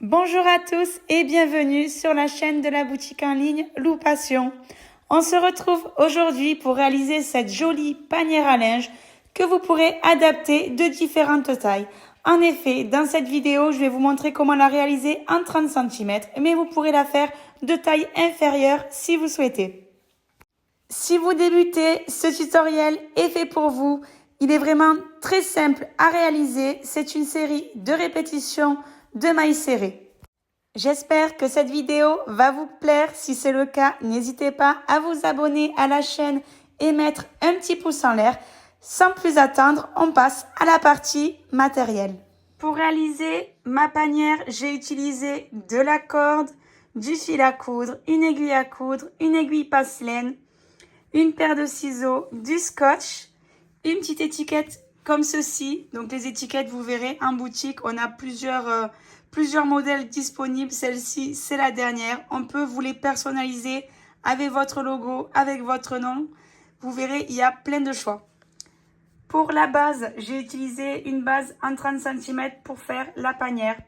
Bonjour à tous et bienvenue sur la chaîne de la boutique en ligne Lou Passion. On se retrouve aujourd'hui pour réaliser cette jolie panière à linge que vous pourrez adapter de différentes tailles. En effet, dans cette vidéo, je vais vous montrer comment la réaliser en 30 cm, mais vous pourrez la faire de taille inférieure si vous souhaitez. Si vous débutez, ce tutoriel est fait pour vous. Il est vraiment très simple à réaliser. C'est une série de répétitions de mailles serrées. J'espère que cette vidéo va vous plaire. Si c'est le cas, n'hésitez pas à vous abonner à la chaîne et mettre un petit pouce en l'air. Sans plus attendre, on passe à la partie matériel. Pour réaliser ma panière, j'ai utilisé de la corde, du fil à coudre, une aiguille à coudre, une aiguille passe-laine, une paire de ciseaux, du scotch, une petite étiquette comme ceci. Donc les étiquettes, vous verrez en boutique, on a plusieurs modèles disponibles. Celle-ci, c'est la dernière. On peut vous les personnaliser avec votre logo, avec votre nom. Vous verrez, il y a plein de choix. Pour la base, j'ai utilisé une base en 30 cm pour faire la panière.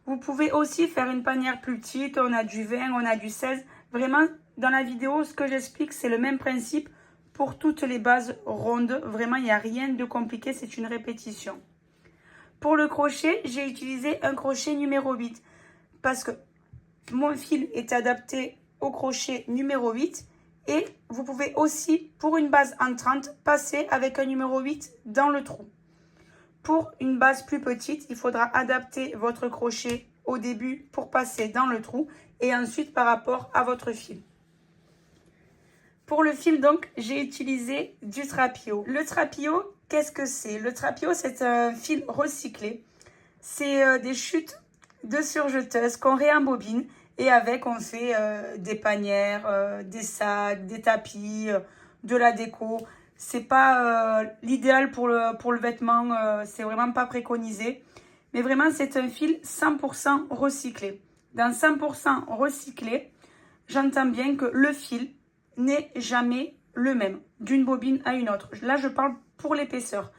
Vous pouvez aussi faire une panière plus petite. On a du 20, on a du 16. Vraiment, dans la vidéo, ce que j'explique, c'est le même principe pour toutes les bases rondes. Vraiment, il n'y a rien de compliqué, c'est une répétition. Pour le crochet, j'ai utilisé un crochet numéro 8 parce que mon fil est adapté au crochet numéro 8. Et vous pouvez aussi, pour une base en 30, passer avec un numéro 8 dans le trou. Pour une base plus petite, il faudra adapter votre crochet au début pour passer dans le trou et ensuite par rapport à votre fil. Pour le fil, donc, j'ai utilisé du trapio. Le trapio, qu'est-ce que c'est? Le trapio, c'est un fil recyclé. C'est des chutes de surjeteuses qu'on réembobine. Et avec, on fait des panières, des sacs, des tapis, de la déco. C'est pas l'idéal pour le vêtement, c'est vraiment pas préconisé. Mais vraiment, c'est un fil 100% recyclé. Dans 100% recyclé, j'entends bien que le fil n'est jamais le même d'une bobine à une autre. Là, je parle pour l'épaisseur.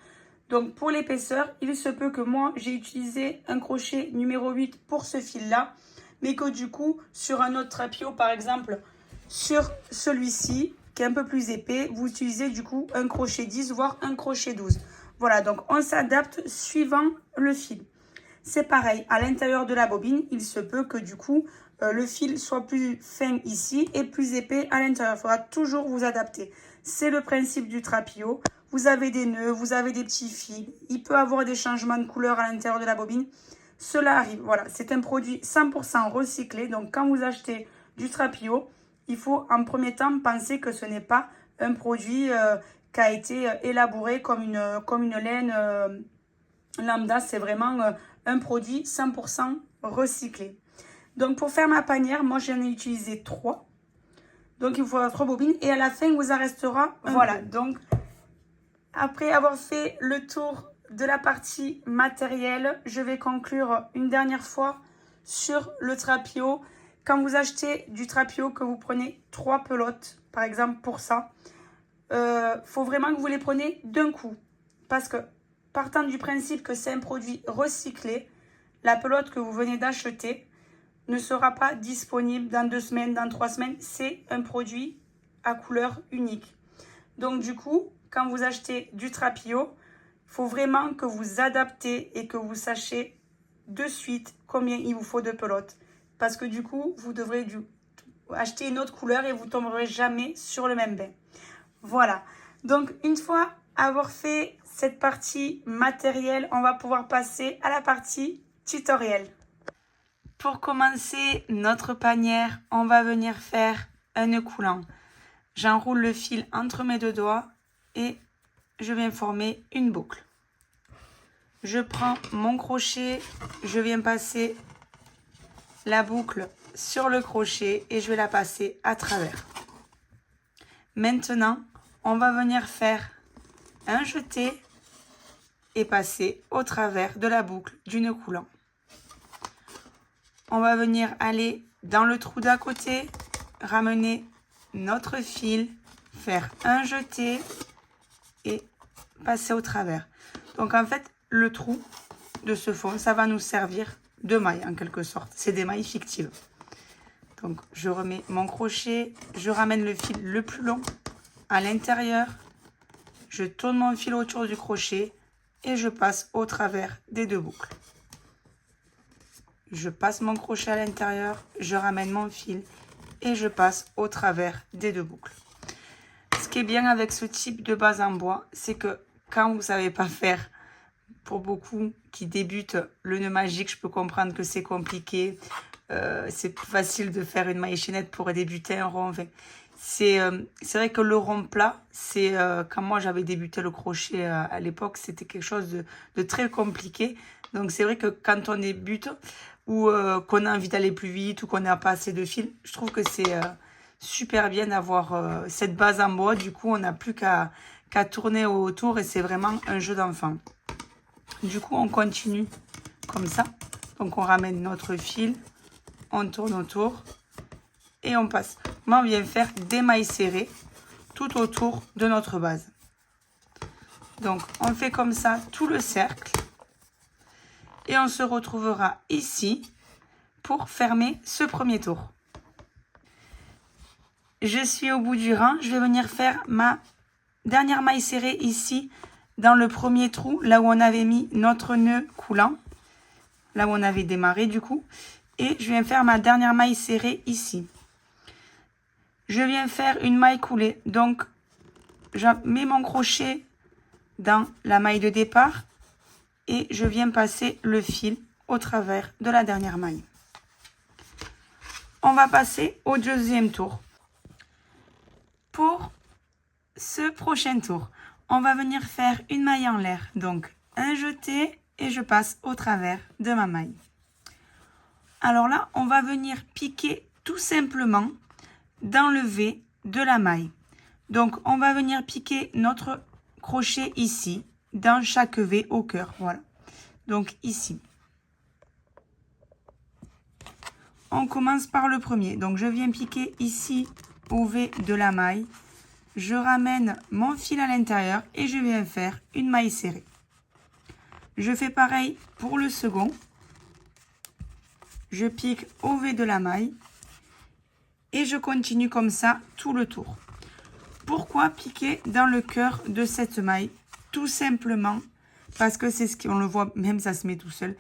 Donc, pour l'épaisseur, il se peut que moi, j'ai utilisé un crochet numéro 8 pour ce fil-là. Mais que du coup, sur un autre trapio, par exemple, sur celui-ci, qui est un peu plus épais, vous utilisez du coup un crochet 10, voire un crochet 12. Voilà, donc on s'adapte suivant le fil. C'est pareil, à l'intérieur de la bobine, il se peut que du coup, le fil soit plus fin ici et plus épais à l'intérieur. Il faudra toujours vous adapter. C'est le principe du trapio. Vous avez des nœuds, vous avez des petits fils. Il peut y avoir des changements de couleur à l'intérieur de la bobine. Cela arrive, voilà, c'est un produit 100% recyclé. Donc, quand vous achetez du trapio, il faut en premier temps penser que ce n'est pas un produit qui a été élaboré comme une laine lambda. C'est vraiment un produit 100% recyclé. Donc, pour faire ma panière, moi, j'en ai utilisé 3. Donc, il vous faudra 3 bobines. Et à la fin, il vous en restera un. Voilà, donc, après avoir fait le tour de la partie matérielle, je vais conclure une dernière fois sur le trapio. Quand vous achetez du trapio, que vous prenez 3 pelotes, par exemple pour ça, faut vraiment que vous les preniez d'un coup. Parce que partant du principe que c'est un produit recyclé, la pelote que vous venez d'acheter ne sera pas disponible dans 2 semaines, dans 3 semaines. C'est un produit à couleur unique. Donc du coup, quand vous achetez du trapio, il faut vraiment que vous adaptez et que vous sachiez de suite combien il vous faut de pelotes. Parce que du coup, vous devrez acheter une autre couleur et vous ne tomberez jamais sur le même bain. Voilà. Donc, une fois avoir fait cette partie matérielle, on va pouvoir passer à la partie tutoriel. Pour commencer notre panière, on va venir faire un nœud coulant. J'enroule le fil entre mes 2 doigts et je viens former une boucle. Je prends mon crochet, je viens passer la boucle sur le crochet et je vais la passer à travers. Maintenant, on va venir faire un jeté et passer au travers de la boucle du nœud coulant. On va venir aller dans le trou d'à côté, ramener notre fil, faire un jeté et passer au travers. Donc en fait, le trou de ce fond, ça va nous servir de mailles en quelque sorte. C'est des mailles fictives. Donc, je remets mon crochet, je ramène le fil le plus long à l'intérieur, je tourne mon fil autour du crochet et je passe au travers des 2 boucles. Je passe mon crochet à l'intérieur, je ramène mon fil et je passe au travers des 2 boucles. Ce qui est bien avec ce type de base en bois, c'est que quand vous ne savez pas faire, pour beaucoup qui débutent le nœud magique, je peux comprendre que c'est compliqué. C'est plus facile de faire une maille chaînette pour débuter un rond. Enfin, c'est vrai que le rond plat, c'est quand moi j'avais débuté le crochet à l'époque, c'était quelque chose de très compliqué. Donc c'est vrai que quand on débute ou qu'on a envie d'aller plus vite ou qu'on n'a pas assez de fil, je trouve que c'est super bien d'avoir cette base en bois. Du coup, on n'a plus qu'à tourner autour et c'est vraiment un jeu d'enfant. Du coup, on continue comme ça. Donc, on ramène notre fil, on tourne autour et on passe. Moi, on vient faire des mailles serrées tout autour de notre base. Donc, on fait comme ça tout le cercle et on se retrouvera ici pour fermer ce premier tour. Je suis au bout du rang. Je vais venir faire ma dernière maille serrée ici dans le premier trou, là où on avait mis notre nœud coulant, là où on avait démarré du coup. Et je viens faire ma dernière maille serrée ici. Je viens faire une maille coulée. Donc, je mets mon crochet dans la maille de départ et je viens passer le fil au travers de la dernière maille. On va passer au deuxième tour. Pour ce prochain tour, on va venir faire une maille en l'air. Donc, un jeté et je passe au travers de ma maille. Alors là, on va venir piquer tout simplement dans le V de la maille. Donc, on va venir piquer notre crochet ici, dans chaque V au cœur. Voilà. Donc, ici. On commence par le premier. Donc, je viens piquer ici au V de la maille. Je ramène mon fil à l'intérieur et je viens faire une maille serrée. Je fais pareil pour le second. Je pique au V de la maille et je continue comme ça tout le tour. Pourquoi piquer dans le cœur de cette maille? Tout simplement parce que c'est ce qu'on le voit, même ça se met tout seul.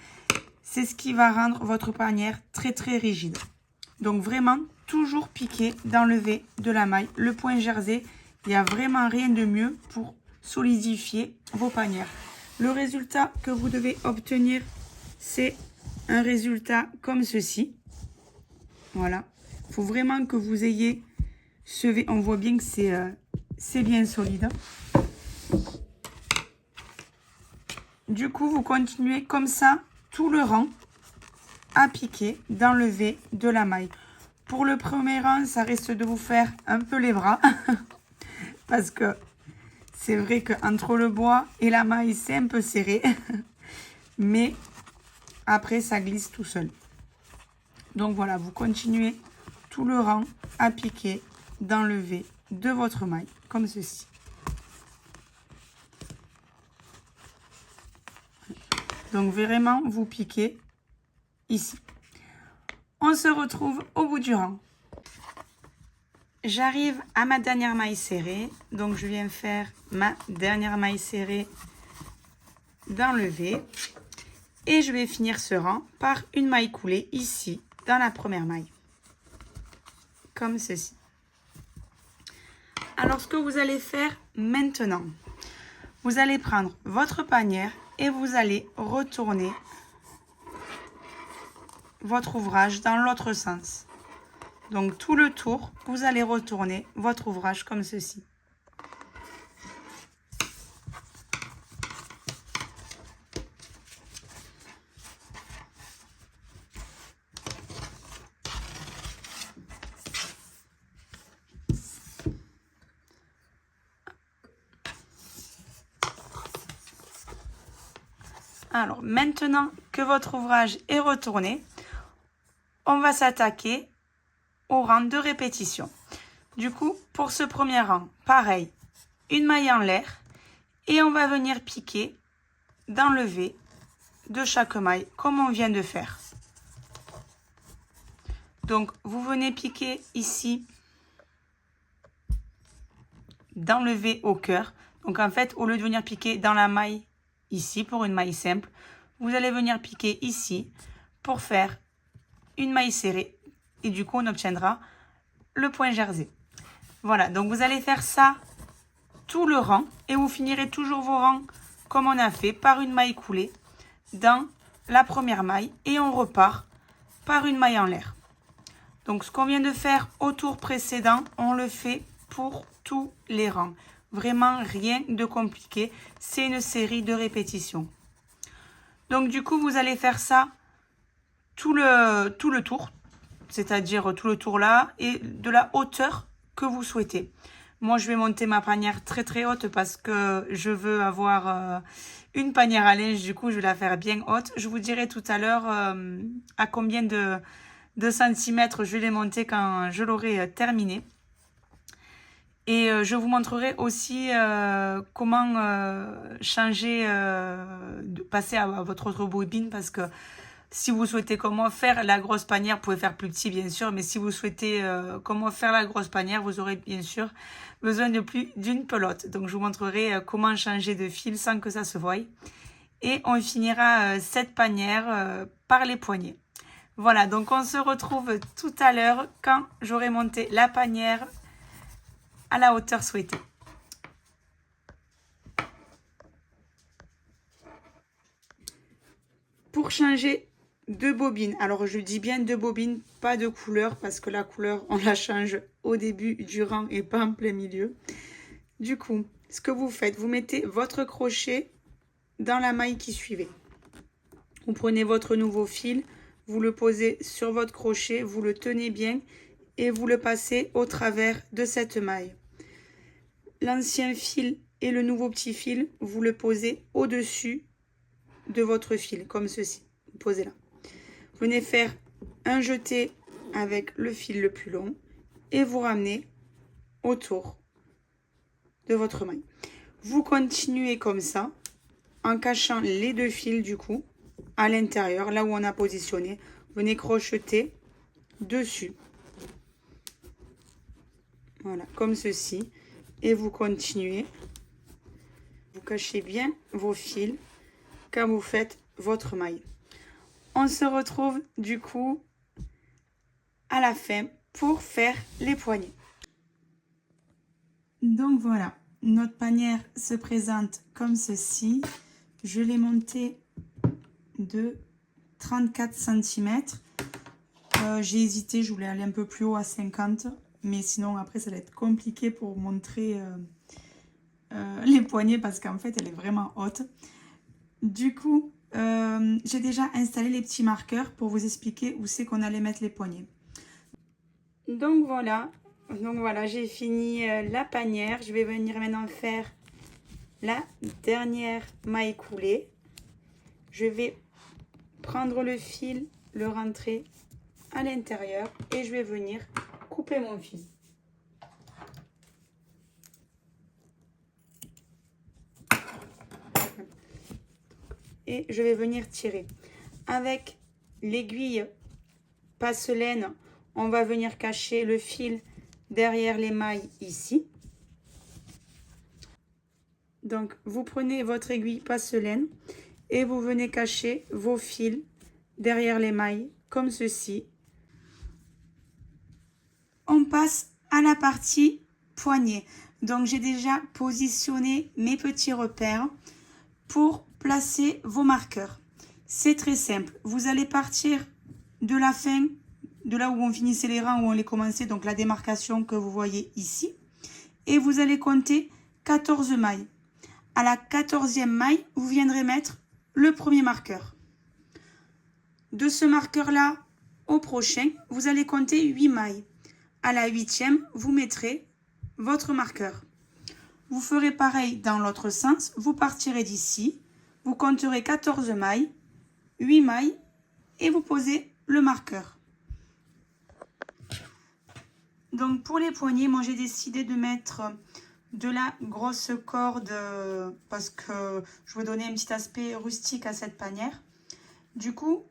C'est ce qui va rendre votre panière très très rigide. Donc vraiment toujours piquer dans le V de la maille. Le point jersey, il n'y a vraiment rien de mieux pour solidifier vos panières. Le résultat que vous devez obtenir, c'est un résultat comme ceci. Voilà. Il faut vraiment que vous ayez ce V. On voit bien que c'est bien solide. Du coup, vous continuez comme ça tout le rang à piquer dans le V de la maille. Pour le premier rang, ça risque de vous faire un peu les bras. Parce que c'est vrai qu'entre le bois et la maille, c'est un peu serré. Mais après, ça glisse tout seul. Donc voilà, vous continuez tout le rang à piquer dans le V de votre maille, comme ceci. Donc vraiment, vous piquez ici. On se retrouve au bout du rang. J'arrive à ma dernière maille serrée. Donc je viens faire ma dernière maille serrée dans le V. Et je vais finir ce rang par une maille coulée ici, dans la première maille. Comme ceci. Alors, ce que vous allez faire maintenant, vous allez prendre votre panière et vous allez retourner votre ouvrage dans l'autre sens. Donc, tout le tour, vous allez retourner votre ouvrage comme ceci. Alors, maintenant que votre ouvrage est retourné, on va s'attaquer au rang de répétition. Du coup, pour ce premier rang, pareil, une maille en l'air et on va venir piquer dans le V de chaque maille, comme on vient de faire. Donc, vous venez piquer ici dans le V au cœur. Donc, en fait, au lieu de venir piquer dans la maille ici pour une maille simple, vous allez venir piquer ici pour faire une maille serrée. Et du coup, on obtiendra le point jersey. Voilà, donc vous allez faire ça tout le rang et vous finirez toujours vos rangs comme on a fait par une maille coulée dans la première maille et on repart par une maille en l'air. Donc ce qu'on vient de faire au tour précédent, on le fait pour tous les rangs. Vraiment rien de compliqué, c'est une série de répétitions. Donc du coup, vous allez faire ça tout le tour, c'est-à-dire tout le tour là et de la hauteur que vous souhaitez. Moi, je vais monter ma panière très très haute parce que je veux avoir une panière à linge. Du coup, je vais la faire bien haute. Je vous dirai tout à l'heure à combien de centimètres je vais les monter quand je l'aurai terminé. Et je vous montrerai aussi comment changer, passer à votre autre bobine parce que si vous souhaitez comment faire la grosse panière, vous pouvez faire plus petit bien sûr, mais si vous souhaitez comment faire la grosse panière, vous aurez bien sûr besoin de plus d'une pelote. Donc je vous montrerai comment changer de fil sans que ça se voie. Et on finira cette panière par les poignets. Voilà, donc on se retrouve tout à l'heure quand j'aurai monté la panière à la hauteur souhaitée. Pour changer de bobines, alors je dis bien de bobines, pas de couleur parce que la couleur on la change au début du rang et pas en plein milieu. Du coup, ce que vous faites, vous mettez votre crochet dans la maille qui suivait. Vous prenez votre nouveau fil, vous le posez sur votre crochet, vous le tenez bien et vous le passez au travers de cette maille. L'ancien fil et le nouveau petit fil, vous le posez au-dessus de votre fil, comme ceci. Vous posez là. Venez faire un jeté avec le fil le plus long et vous ramenez autour de votre maille. Vous continuez comme ça en cachant les deux fils du coup à l'intérieur, là où on a positionné. Venez crocheter dessus. Voilà, comme ceci. Et vous continuez. Vous cachez bien vos fils quand vous faites votre maille. On se retrouve du coup à la fin pour faire les poignets. Donc voilà, notre panière se présente comme ceci. Je l'ai montée de 34 cm. J'ai hésité, je voulais aller un peu plus haut à 50, mais sinon après ça va être compliqué pour montrer les poignets parce qu'en fait elle est vraiment haute. Du coup, j'ai déjà installé les petits marqueurs pour vous expliquer où c'est qu'on allait mettre les poignets. Donc voilà, j'ai fini la panière. Je vais venir maintenant faire la dernière maille coulée. Je vais prendre le fil, le rentrer à l'intérieur et je vais venir couper mon fil. Et je vais venir tirer. Avec l'aiguille passe-laine, on va venir cacher le fil derrière les mailles ici. Donc, vous prenez votre aiguille passe-laine et vous venez cacher vos fils derrière les mailles, comme ceci. On passe à la partie poignet. Donc, j'ai déjà positionné mes petits repères pour placer vos marqueurs. C'est très simple. Vous allez partir de la fin, de là où on finissait les rangs, où on les commençait, donc la démarcation que vous voyez ici. Et vous allez compter 14 mailles. À la 14e maille, vous viendrez mettre le premier marqueur. De ce marqueur-là au prochain, vous allez compter 8 mailles. À la 8e, vous mettrez votre marqueur. Vous ferez pareil dans l'autre sens. Vous partirez d'ici, vous compterez 14 mailles, 8 mailles et vous posez le marqueur. Donc pour les poignets, moi j'ai décidé de mettre de la grosse corde parce que je veux donner un petit aspect rustique à cette panière. Du coup,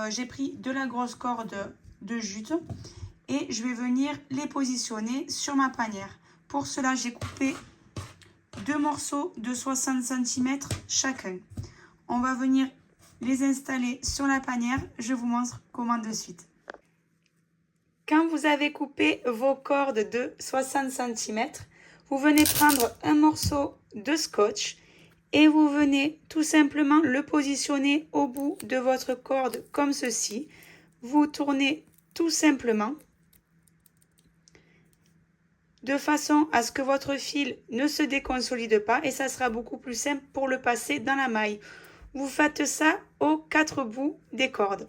j'ai pris de la grosse corde de jute et je vais venir les positionner sur ma panière. Pour cela, j'ai coupé 2 morceaux de 60 cm chacun. On va venir les installer sur la panière. Je vous montre comment de suite. Quand vous avez coupé vos cordes de 60 cm, vous venez prendre un morceau de scotch et vous venez tout simplement le positionner au bout de votre corde comme ceci. Vous tournez tout simplement de façon à ce que votre fil ne se déconsolide pas et ça sera beaucoup plus simple pour le passer dans la maille. Vous faites ça aux 4 bouts des cordes.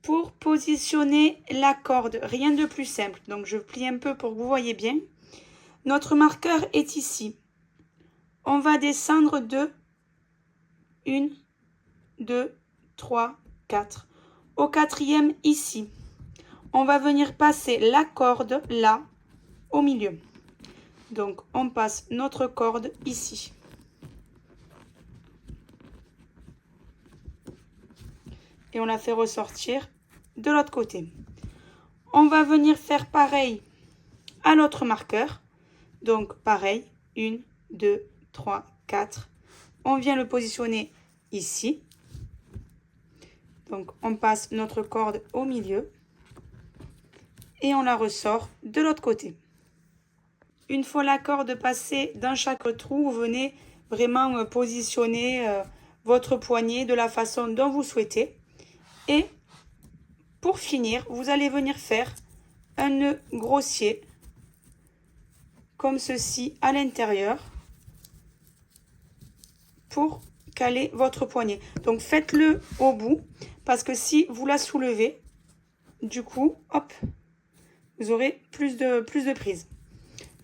Pour positionner la corde, rien de plus simple. Donc je plie un peu pour que vous voyez bien. Notre marqueur est ici. On va descendre de 1, 2, 3, 4. Au 4e ici. On va venir passer la corde là, au milieu. Donc, on passe notre corde ici. Et on la fait ressortir de l'autre côté. On va venir faire pareil à l'autre marqueur. Donc, pareil, 1, 2, 3, 4. On vient le positionner ici. Donc, on passe notre corde au milieu. Et on la ressort de l'autre côté. Une fois la corde passée dans chaque trou, vous venez vraiment positionner votre poignet de la façon dont vous souhaitez. Et pour finir, vous allez venir faire un nœud grossier comme ceci à l'intérieur pour caler votre poignet. Donc faites-le au bout parce que si vous la soulevez, du coup, hop, vous aurez plus de prise.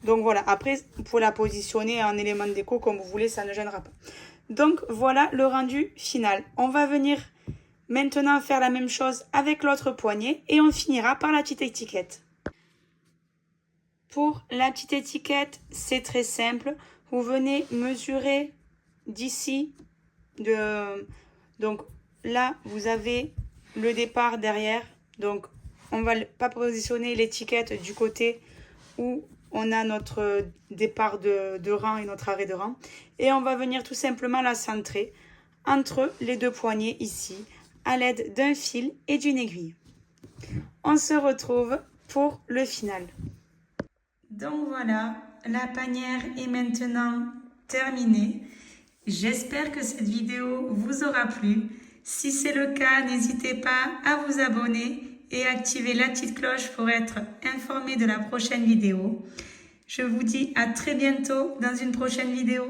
Donc voilà, après vous pouvez la positionner en élément de déco comme vous voulez, ça ne gênera pas. Donc voilà le rendu final. On va venir maintenant faire la même chose avec l'autre poignet et on finira par la petite étiquette. Pour la petite étiquette, c'est très simple. Vous venez mesurer d'ici. Donc là, vous avez le départ derrière. Donc on va pas positionner l'étiquette du côté où on a notre départ de rang et notre arrêt de rang. Et on va venir tout simplement la centrer entre les deux poignets ici à l'aide d'un fil et d'une aiguille. On se retrouve pour le final. Donc voilà, la panière est maintenant terminée. J'espère que cette vidéo vous aura plu. Si c'est le cas, n'hésitez pas à vous abonner et activer la petite cloche pour être informé de la prochaine vidéo. Je vous dis à très bientôt dans une prochaine vidéo.